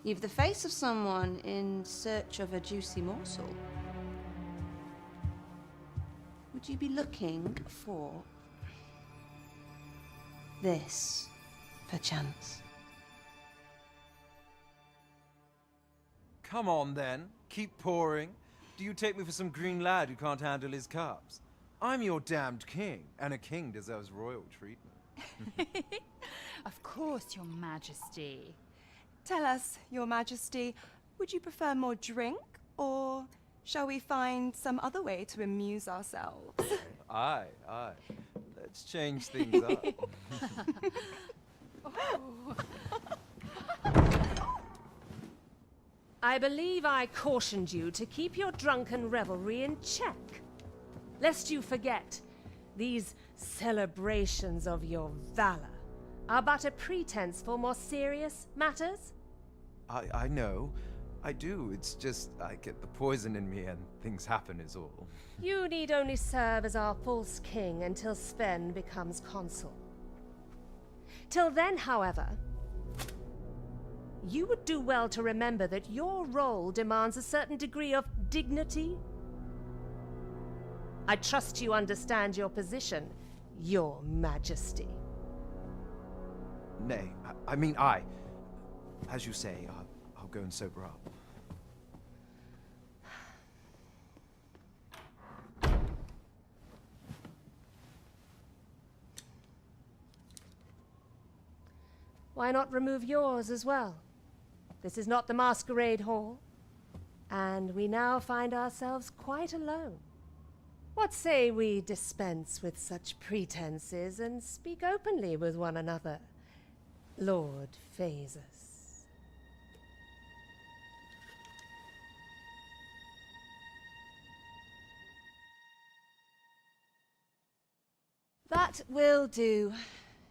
You've the face of someone in search of a juicy morsel. Would you be looking for this, perchance? Come on, then. Keep pouring. Do you take me for some green lad who can't handle his cups? I'm your damned king, and a king deserves royal treatment. Of course, Your Majesty. Tell us, Your Majesty, would you prefer more drink, or shall we find some other way to amuse ourselves? Aye. Let's change things up. I believe I cautioned you to keep your drunken revelry in check. Lest you forget, these celebrations of your valor are but a pretense for more serious matters. I know. I do. It's just I get the poison in me and things happen is all. You need only serve as our false king until Sven becomes consul. Till then, however, you would do well to remember that your role demands a certain degree of dignity. I trust you understand your position, Your Majesty. Nay, I mean I. As you say, I'll go and sober up. Why not remove yours as well? This is not the masquerade hall, and we now find ourselves quite alone. What say we dispense with such pretenses and speak openly with one another, Lord Phaesus? That will do.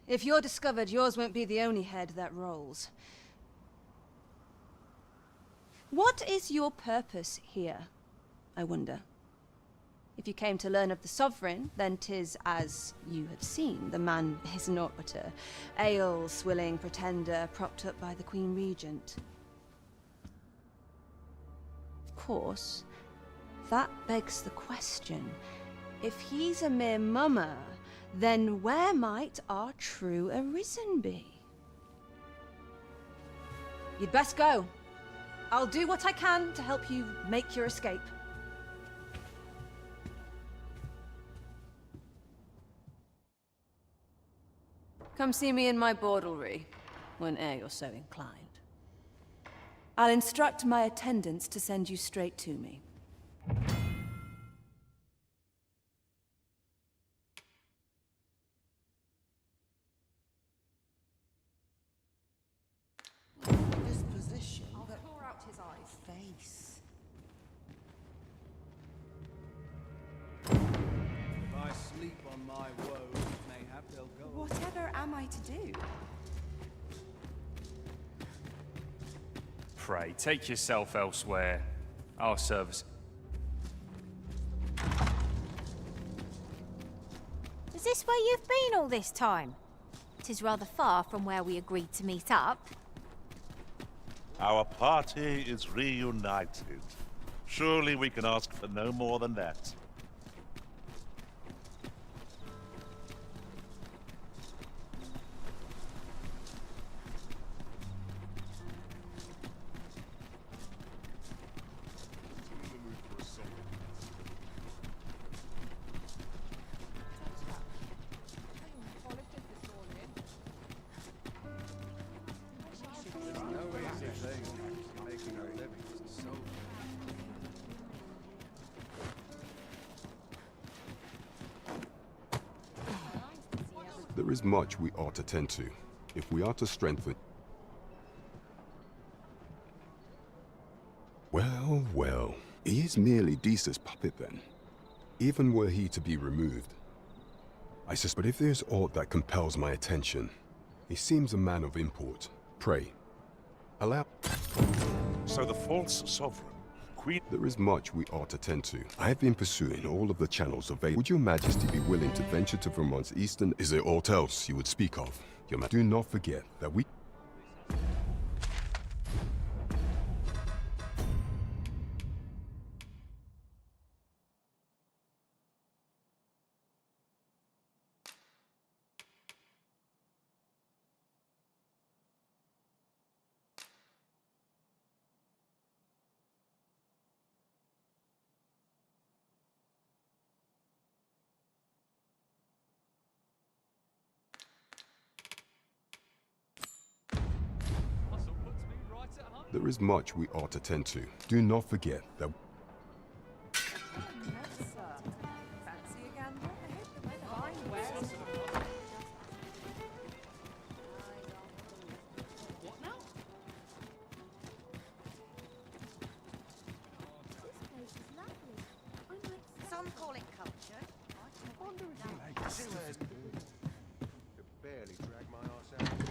If you're discovered, yours won't be the only head that rolls. What is your purpose here, I wonder? If you came to learn of the Sovereign, then 'tis as you have seen. The man is naught but a ale-swilling pretender propped up by the Queen Regent. Of course, that begs the question. If he's a mere mummer, then where might our true Arisen be? You'd best go. I'll do what I can to help you make your escape. Come see me in my bordlery, whene'er you're so inclined. I'll instruct my attendants to send you straight to me. I to do? Pray, take yourself elsewhere. Our service. Is this where you've been all this time? 'Tis rather far from where we agreed to meet up. Our party is reunited. Surely we can ask for no more than that. There is much we ought to tend to, if we are to strengthen. Well, well, he is merely Desa's puppet then. Even were he to be removed. I suspect, but if there's aught that compels my attention, he seems a man of import. Pray, allow... So the false sovereign, Queen... There is much we ought to tend to. I have been pursuing all of the channels available. Would your majesty be willing to venture to Vermont's eastern... Is there aught else you would speak of? Your do not forget that we... There is much we ought to tend to. Do not forget that... Fancy a gamble? I hope the weather fine well. What now? Some call it culture. I wonder if Could barely drag my arse out of bed.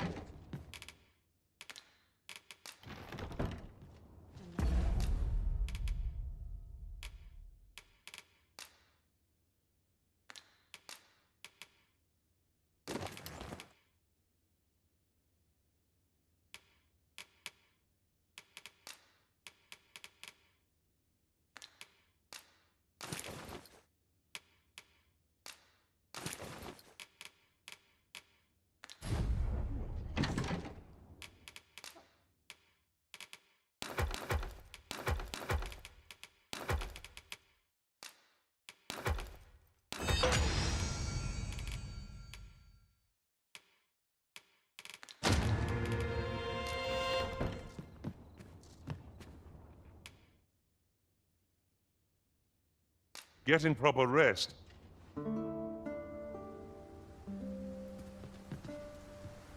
Getting proper rest.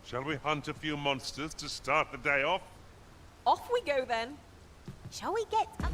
Shall we hunt a few monsters to start the day off? Off we go then. Shall we get a